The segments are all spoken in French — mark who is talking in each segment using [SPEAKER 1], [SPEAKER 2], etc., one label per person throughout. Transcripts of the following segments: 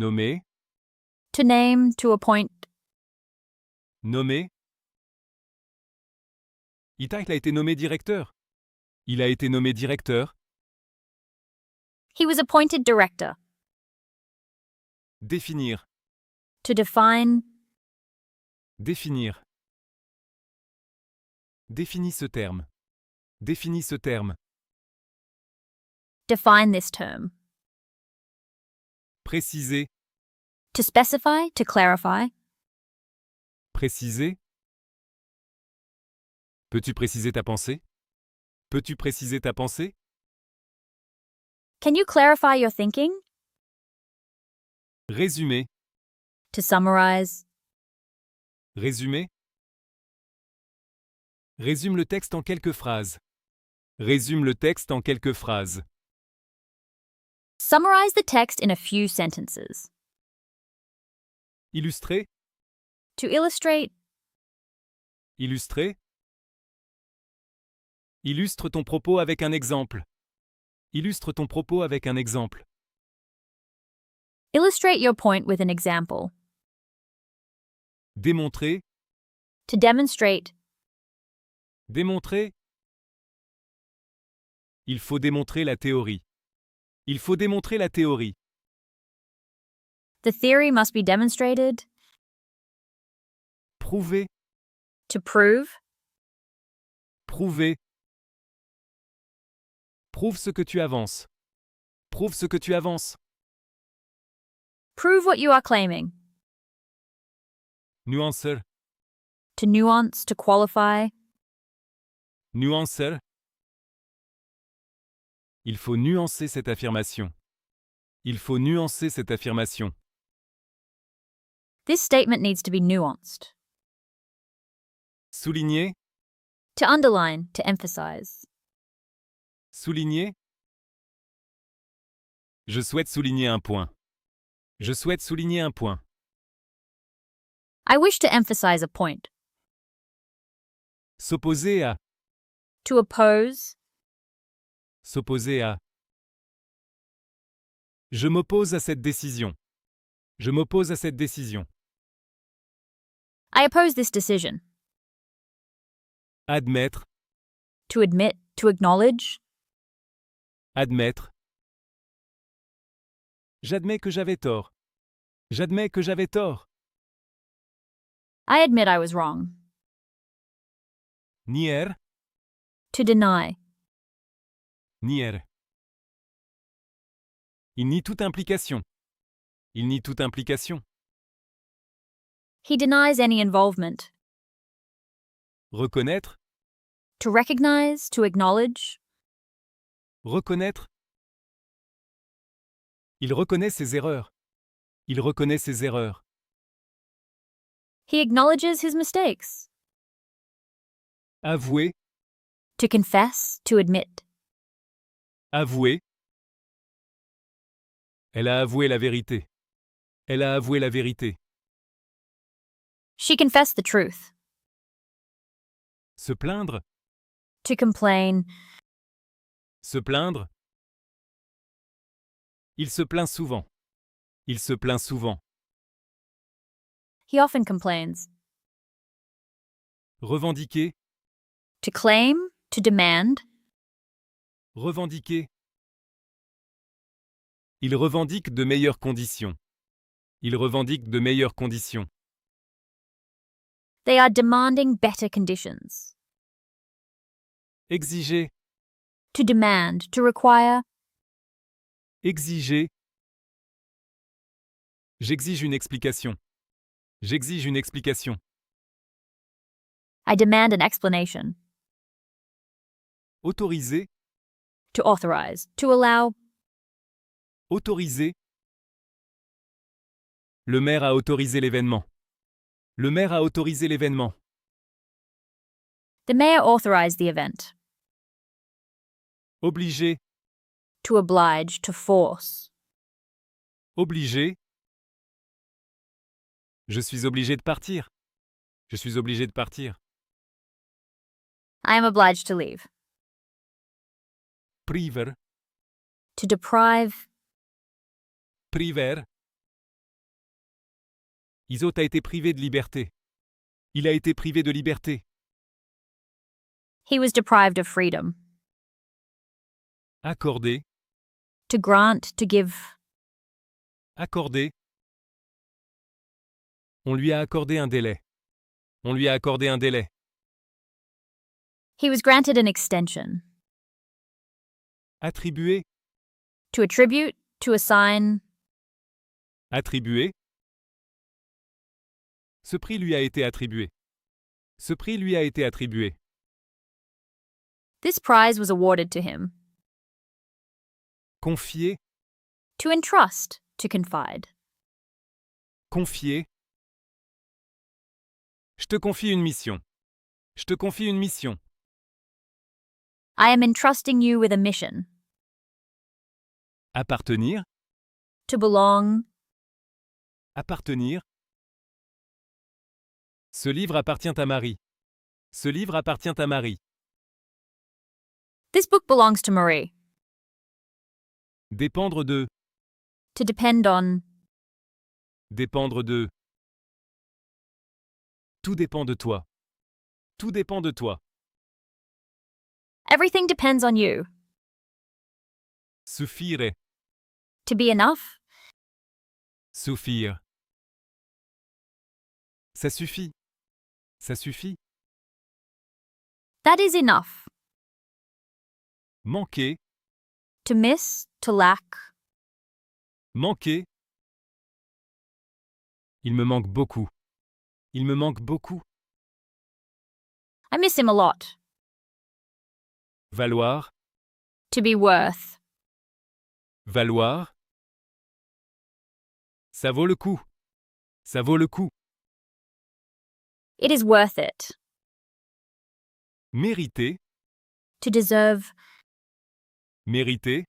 [SPEAKER 1] Nommer,
[SPEAKER 2] To name, to appoint.
[SPEAKER 1] nommer. Itak a été nommé directeur. Il a été nommé directeur.
[SPEAKER 2] He was appointed director.
[SPEAKER 1] Définir,
[SPEAKER 2] To define.
[SPEAKER 1] définir. Définis ce terme. Définis ce terme.
[SPEAKER 2] Define this term.
[SPEAKER 1] Préciser,
[SPEAKER 2] To specify, to clarify.
[SPEAKER 1] préciser. Peux-tu préciser ta pensée? Peux-tu préciser ta pensée?
[SPEAKER 2] Can you clarify your thinking?
[SPEAKER 1] Résumer,
[SPEAKER 2] To summarize.
[SPEAKER 1] résumer. Résume le texte en quelques phrases. Résume le texte en quelques phrases.
[SPEAKER 2] Summarize the text in a few sentences.
[SPEAKER 1] Illustrer,
[SPEAKER 2] To illustrate.
[SPEAKER 1] illustrer. Illustre ton propos avec un exemple. Illustre ton propos avec un exemple.
[SPEAKER 2] Illustrate your point with an example.
[SPEAKER 1] Démontrer,
[SPEAKER 2] To demonstrate.
[SPEAKER 1] démontrer. Il faut démontrer la théorie. Il faut démontrer la théorie.
[SPEAKER 2] The theory must be demonstrated.
[SPEAKER 1] Prouver,
[SPEAKER 2] To prove.
[SPEAKER 1] prouver. Prouve ce que tu avances. Prouve ce que tu avances.
[SPEAKER 2] Prove what you are claiming.
[SPEAKER 1] Nuanceur,
[SPEAKER 2] To nuance, to qualify.
[SPEAKER 1] nuanceur. Il faut nuancer cette affirmation. Il faut nuancer cette affirmation.
[SPEAKER 2] This statement needs to be nuanced.
[SPEAKER 1] Souligner,
[SPEAKER 2] To underline, to emphasize.
[SPEAKER 1] souligner. Je souhaite souligner un point. Je souhaite souligner un point.
[SPEAKER 2] I wish to emphasize a point.
[SPEAKER 1] S'opposer à,
[SPEAKER 2] To oppose.
[SPEAKER 1] s'opposer à. Je m'oppose à cette décision. Je m'oppose à cette décision.
[SPEAKER 2] I oppose this decision.
[SPEAKER 1] Admettre,
[SPEAKER 2] To admit, to acknowledge.
[SPEAKER 1] admettre. J'admets que j'avais tort. J'admets que j'avais tort.
[SPEAKER 2] I admit I was wrong.
[SPEAKER 1] Nier,
[SPEAKER 2] To deny.
[SPEAKER 1] nier. Il nie toute implication. Il nie toute implication.
[SPEAKER 2] He denies any involvement.
[SPEAKER 1] Reconnaître,
[SPEAKER 2] To recognize, to acknowledge.
[SPEAKER 1] reconnaître. Il reconnaît ses erreurs. Il reconnaît ses erreurs.
[SPEAKER 2] He acknowledges his mistakes.
[SPEAKER 1] Avouer,
[SPEAKER 2] To confess, to admit.
[SPEAKER 1] avouer. Elle a avoué la vérité. Elle a avoué la vérité.
[SPEAKER 2] She confessed the truth.
[SPEAKER 1] Se plaindre,
[SPEAKER 2] To complain.
[SPEAKER 1] se plaindre. Il se plaint souvent. Il se plaint souvent.
[SPEAKER 2] He often complains.
[SPEAKER 1] Revendiquer,
[SPEAKER 2] To claim, to demand.
[SPEAKER 1] revendiquer. Il revendique de meilleures conditions. Il revendique de meilleures conditions.
[SPEAKER 2] They are demanding better conditions.
[SPEAKER 1] Exiger,
[SPEAKER 2] To demand, to require.
[SPEAKER 1] exiger. J'exige une explication. J'exige une explication.
[SPEAKER 2] I demand an explanation.
[SPEAKER 1] Autoriser,
[SPEAKER 2] To authorize, to allow.
[SPEAKER 1] autoriser. Le maire a autorisé l'événement. Le maire a autorisé l'événement.
[SPEAKER 2] The mayor authorized the event.
[SPEAKER 1] Obliger,
[SPEAKER 2] To oblige, to force.
[SPEAKER 1] obliger. Je suis obligé de partir. Je suis obligé de partir.
[SPEAKER 2] I am obliged to leave.
[SPEAKER 1] Priver,
[SPEAKER 2] To deprive.
[SPEAKER 1] priver. Isot a été privé de liberté. Il a été privé de liberté.
[SPEAKER 2] He was deprived of freedom.
[SPEAKER 1] Accorder,
[SPEAKER 2] To grant, to give.
[SPEAKER 1] accorder. On lui a accordé un délai. On lui a accordé un délai.
[SPEAKER 2] He was granted an extension.
[SPEAKER 1] Attribuer,
[SPEAKER 2] To attribute, to assign.
[SPEAKER 1] attribuer. Ce prix lui a été attribué. Ce prix lui a été attribué.
[SPEAKER 2] This prize was awarded to him.
[SPEAKER 1] Confier,
[SPEAKER 2] To entrust, to confide.
[SPEAKER 1] confier. Je te confie une mission. Je te confie une mission.
[SPEAKER 2] I am entrusting you with a mission.
[SPEAKER 1] Appartenir,
[SPEAKER 2] To belong.
[SPEAKER 1] appartenir. Ce livre appartient à Marie. Ce livre appartient à Marie.
[SPEAKER 2] This book belongs to Marie.
[SPEAKER 1] Dépendre de,
[SPEAKER 2] To depend on.
[SPEAKER 1] dépendre de. Tout dépend de toi. Tout dépend de toi.
[SPEAKER 2] Everything depends on you.
[SPEAKER 1] Suffire,
[SPEAKER 2] To be enough.
[SPEAKER 1] suffire. Ça suffit. Ça suffit.
[SPEAKER 2] That is enough.
[SPEAKER 1] Manquer,
[SPEAKER 2] To miss, to lack.
[SPEAKER 1] manquer. Il me manque beaucoup. Il me manque beaucoup.
[SPEAKER 2] I miss him a lot.
[SPEAKER 1] Valoir,
[SPEAKER 2] To be worth.
[SPEAKER 1] valoir. Ça vaut le coup. Ça vaut le coup.
[SPEAKER 2] It is worth it.
[SPEAKER 1] Mériter,
[SPEAKER 2] To deserve.
[SPEAKER 1] mériter.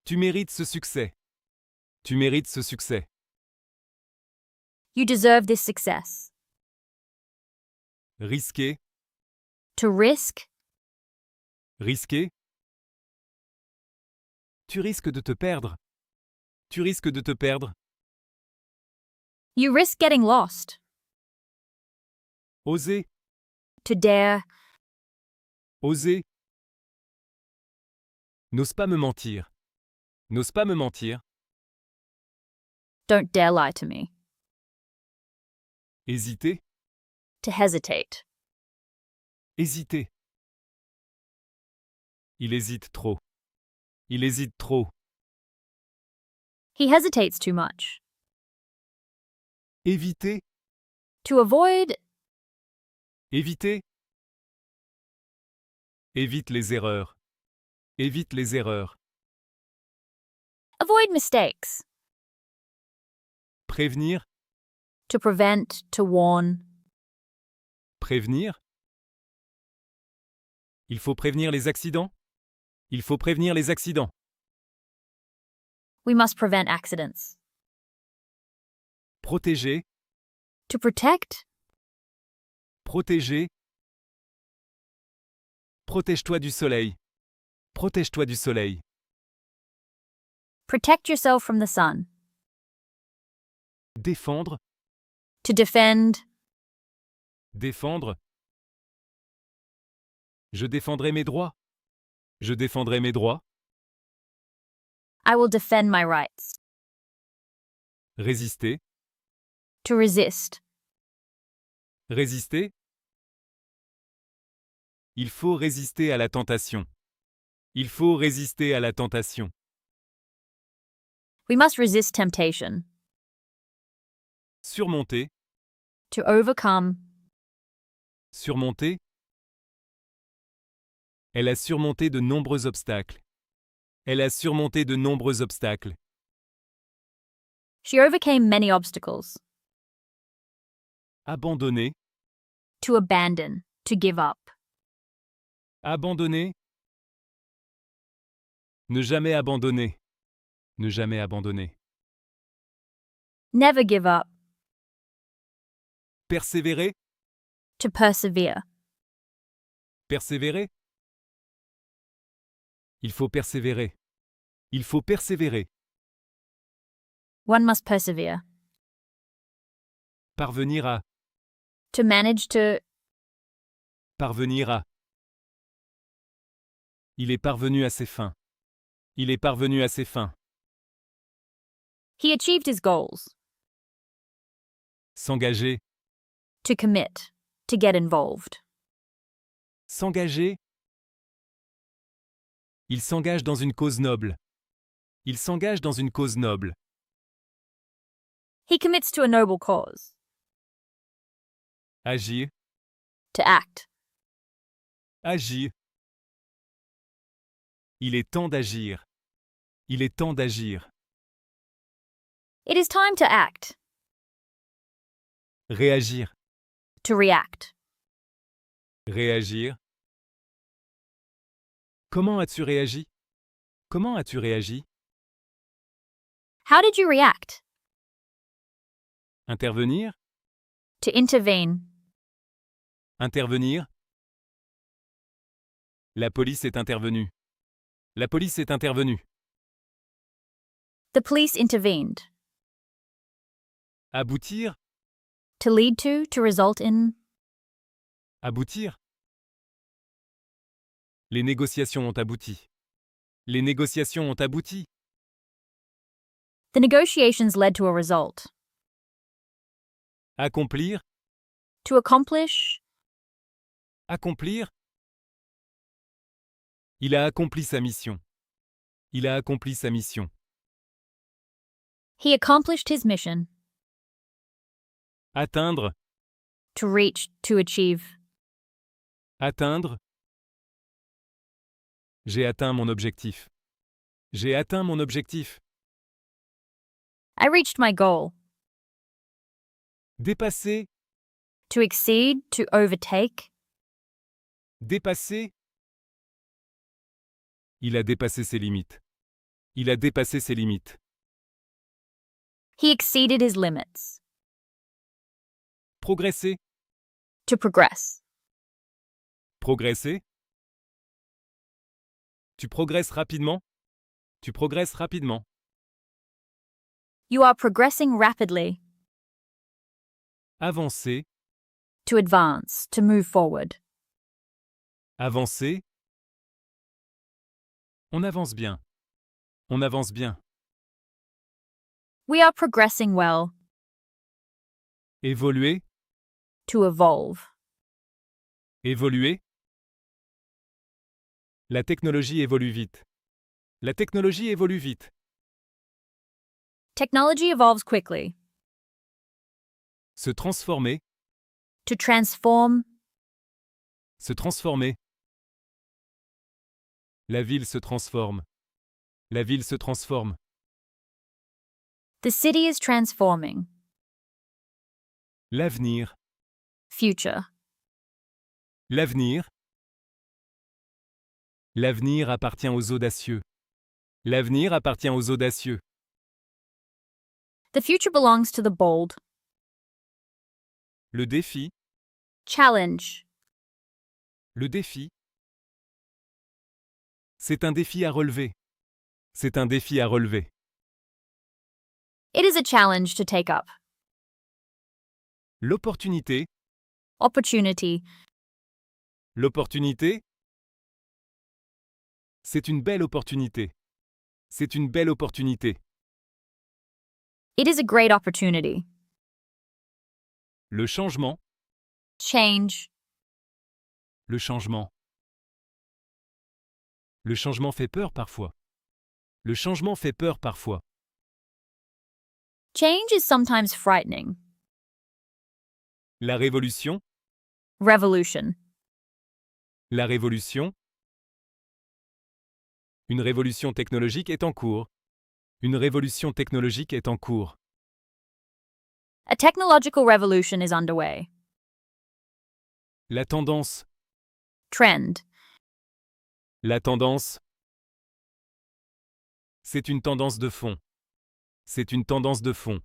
[SPEAKER 1] Tu mérites ce succès. Tu mérites ce succès.
[SPEAKER 2] You deserve this success.
[SPEAKER 1] Risquer,
[SPEAKER 2] To risk.
[SPEAKER 1] risquer. Tu risques de te perdre. Tu risques de te perdre.
[SPEAKER 2] You risk getting lost.
[SPEAKER 1] Oser,
[SPEAKER 2] To dare.
[SPEAKER 1] oser. N'ose pas me mentir. N'ose pas me mentir.
[SPEAKER 2] Don't dare lie to me.
[SPEAKER 1] Hésiter,
[SPEAKER 2] To hesitate.
[SPEAKER 1] hésiter. Il hésite trop. Il hésite trop.
[SPEAKER 2] He hesitates too much.
[SPEAKER 1] Éviter,
[SPEAKER 2] To avoid.
[SPEAKER 1] éviter. Évite les erreurs. Évite les erreurs.
[SPEAKER 2] Avoid mistakes.
[SPEAKER 1] Prévenir,
[SPEAKER 2] To prevent, to warn.
[SPEAKER 1] prévenir. Il faut prévenir les accidents. Il faut prévenir les accidents.
[SPEAKER 2] We must prevent accidents.
[SPEAKER 1] Protéger,
[SPEAKER 2] To protect.
[SPEAKER 1] protéger. Protège-toi du soleil. Protège-toi du soleil.
[SPEAKER 2] Protect yourself from the sun.
[SPEAKER 1] Défendre,
[SPEAKER 2] To defend.
[SPEAKER 1] défendre. Je défendrai mes droits. Je défendrai mes droits.
[SPEAKER 2] I will defend my rights.
[SPEAKER 1] Résister,
[SPEAKER 2] To resist.
[SPEAKER 1] résister. Il faut résister à la tentation. Il faut résister à la tentation.
[SPEAKER 2] We must resist temptation.
[SPEAKER 1] Surmonter,
[SPEAKER 2] To overcome.
[SPEAKER 1] surmonter. Elle a surmonté de nombreux obstacles. Elle a surmonté de nombreux obstacles.
[SPEAKER 2] She overcame many obstacles.
[SPEAKER 1] Abandonner,
[SPEAKER 2] To abandon. To give up.
[SPEAKER 1] abandonner. Ne jamais abandonner. Ne jamais abandonner.
[SPEAKER 2] Never give up.
[SPEAKER 1] Persévérer,
[SPEAKER 2] To persevere.
[SPEAKER 1] persévérer. Il faut persévérer. Il faut persévérer.
[SPEAKER 2] One must persevere.
[SPEAKER 1] Parvenir à.
[SPEAKER 2] To manage to.
[SPEAKER 1] Parvenir à. Il est parvenu à ses fins. Il est parvenu à ses fins.
[SPEAKER 2] He achieved his goals.
[SPEAKER 1] S'engager.
[SPEAKER 2] To commit. To get involved.
[SPEAKER 1] S'engager. Il s'engage dans une cause noble. Il s'engage dans une cause noble.
[SPEAKER 2] He commits to a noble cause.
[SPEAKER 1] Agir.
[SPEAKER 2] To act.
[SPEAKER 1] Agir. Il est temps d'agir. Il est temps d'agir.
[SPEAKER 2] It is time to act.
[SPEAKER 1] Réagir.
[SPEAKER 2] To react.
[SPEAKER 1] Réagir. Comment as-tu réagi? Comment as-tu réagi?
[SPEAKER 2] How did you react?
[SPEAKER 1] Intervenir.
[SPEAKER 2] To intervene.
[SPEAKER 1] Intervenir. La police est intervenue. La police est intervenue.
[SPEAKER 2] The police intervened.
[SPEAKER 1] Aboutir.
[SPEAKER 2] To lead to result in.
[SPEAKER 1] Aboutir. Les négociations ont abouti. Les négociations ont abouti.
[SPEAKER 2] The negotiations led to a result.
[SPEAKER 1] Accomplir.
[SPEAKER 2] To accomplish.
[SPEAKER 1] Accomplir. Il a accompli sa mission. Il a accompli sa mission.
[SPEAKER 2] He accomplished his mission.
[SPEAKER 1] Atteindre.
[SPEAKER 2] To reach, to achieve.
[SPEAKER 1] Atteindre. J'ai atteint mon objectif. J'ai atteint mon objectif.
[SPEAKER 2] I reached my goal.
[SPEAKER 1] Dépasser.
[SPEAKER 2] To exceed, to overtake.
[SPEAKER 1] Dépasser. Il a dépassé ses limites. Il a dépassé ses limites.
[SPEAKER 2] He exceeded his limits.
[SPEAKER 1] Progresser.
[SPEAKER 2] To progress.
[SPEAKER 1] Progresser. Tu progresses rapidement. Tu progresses rapidement.
[SPEAKER 2] You are progressing rapidly.
[SPEAKER 1] Avancer.
[SPEAKER 2] To advance, to move forward.
[SPEAKER 1] Avancer. On avance bien. On avance bien.
[SPEAKER 2] We are progressing well.
[SPEAKER 1] Évoluer.
[SPEAKER 2] To evolve.
[SPEAKER 1] Évoluer. La technologie évolue vite. La technologie évolue vite.
[SPEAKER 2] Technology evolves quickly.
[SPEAKER 1] Se transformer.
[SPEAKER 2] To transform.
[SPEAKER 1] Se transformer. La ville se transforme. La ville se transforme.
[SPEAKER 2] The city is transforming.
[SPEAKER 1] L'avenir.
[SPEAKER 2] Future.
[SPEAKER 1] L'avenir. L'avenir appartient aux audacieux. L'avenir appartient aux audacieux.
[SPEAKER 2] The future belongs to the bold.
[SPEAKER 1] Le défi.
[SPEAKER 2] Challenge.
[SPEAKER 1] Le défi. C'est un défi à relever. C'est un défi à relever.
[SPEAKER 2] It is a challenge to take up.
[SPEAKER 1] L'opportunité.
[SPEAKER 2] Opportunity.
[SPEAKER 1] L'opportunité. C'est une belle opportunité. C'est une belle opportunité.
[SPEAKER 2] It is a great opportunity.
[SPEAKER 1] Le changement.
[SPEAKER 2] Change.
[SPEAKER 1] Le changement. Le changement fait peur parfois. Le changement fait peur parfois.
[SPEAKER 2] Change is sometimes frightening.
[SPEAKER 1] La révolution.
[SPEAKER 2] Revolution.
[SPEAKER 1] La révolution. Une révolution technologique est en cours. Une révolution technologique est en cours.
[SPEAKER 2] A technological revolution is underway.
[SPEAKER 1] La tendance.
[SPEAKER 2] Trend.
[SPEAKER 1] La tendance. C'est une tendance de fond. C'est une tendance de fond.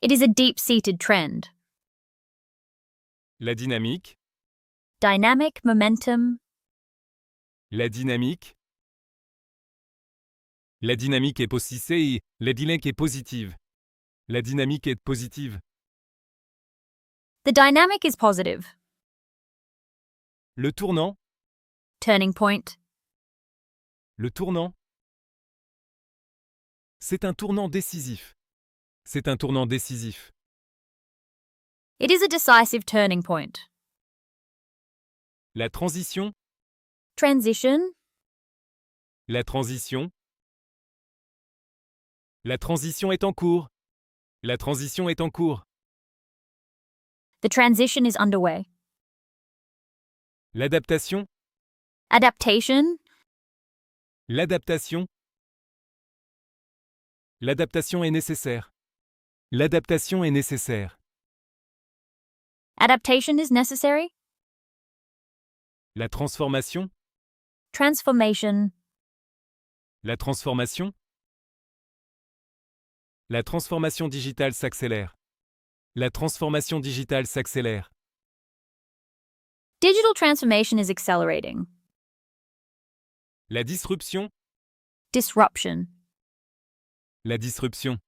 [SPEAKER 2] It is a deep-seated trend.
[SPEAKER 1] La dynamique.
[SPEAKER 2] Dynamic momentum.
[SPEAKER 1] La dynamique. La dynamique est positive. La dynamique est positive. La dynamique est positive.
[SPEAKER 2] The dynamic is positive.
[SPEAKER 1] Le tournant.
[SPEAKER 2] Turning point.
[SPEAKER 1] Le tournant. C'est un tournant décisif. C'est un tournant décisif.
[SPEAKER 2] It is a decisive turning point.
[SPEAKER 1] La transition.
[SPEAKER 2] Transition.
[SPEAKER 1] La transition. La transition est en cours. La transition est en cours.
[SPEAKER 2] The transition is underway.
[SPEAKER 1] L'adaptation.
[SPEAKER 2] Adaptation.
[SPEAKER 1] L'adaptation. L'adaptation est nécessaire. L'adaptation est nécessaire.
[SPEAKER 2] Adaptation is necessary.
[SPEAKER 1] La transformation.
[SPEAKER 2] Transformation.
[SPEAKER 1] La transformation. La transformation digitale s'accélère. La transformation digitale s'accélère.
[SPEAKER 2] Digital transformation is accelerating.
[SPEAKER 1] La disruption.
[SPEAKER 2] Disruption.
[SPEAKER 1] La disruption.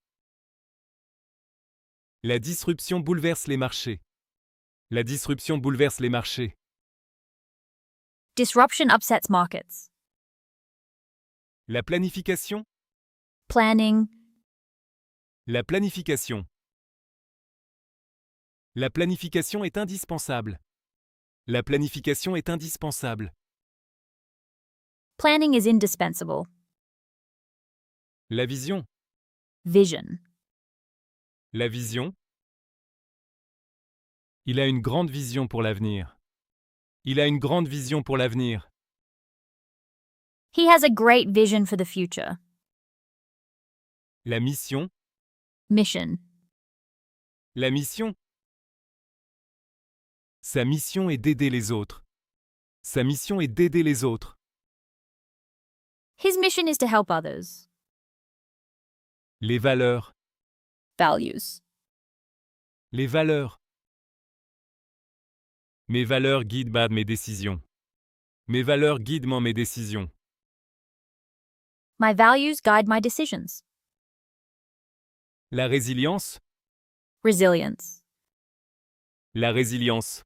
[SPEAKER 1] La disruption bouleverse les marchés. La disruption bouleverse les marchés.
[SPEAKER 2] Disruption upsets markets.
[SPEAKER 1] La planification.
[SPEAKER 2] Planning.
[SPEAKER 1] La planification. La planification est indispensable. La planification est indispensable.
[SPEAKER 2] Planning is indispensable.
[SPEAKER 1] La vision.
[SPEAKER 2] Vision.
[SPEAKER 1] La vision. Il a une grande vision pour l'avenir. Il a une grande vision pour l'avenir.
[SPEAKER 2] He has a great vision for the future.
[SPEAKER 1] La mission.
[SPEAKER 2] Mission.
[SPEAKER 1] La mission. Sa mission est d'aider les autres. Sa mission est d'aider les autres.
[SPEAKER 2] His mission is to help others.
[SPEAKER 1] Les valeurs.
[SPEAKER 2] Values.
[SPEAKER 1] Les valeurs. Mes valeurs guident mes décisions. Mes valeurs guident mes décisions.
[SPEAKER 2] My values guide my decisions.
[SPEAKER 1] La résilience.
[SPEAKER 2] Resilience.
[SPEAKER 1] La résilience.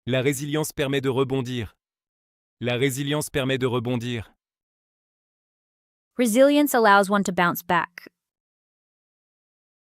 [SPEAKER 1] La résilience permet de rebondir. La résilience permet de rebondir.
[SPEAKER 2] Resilience allows one to bounce back.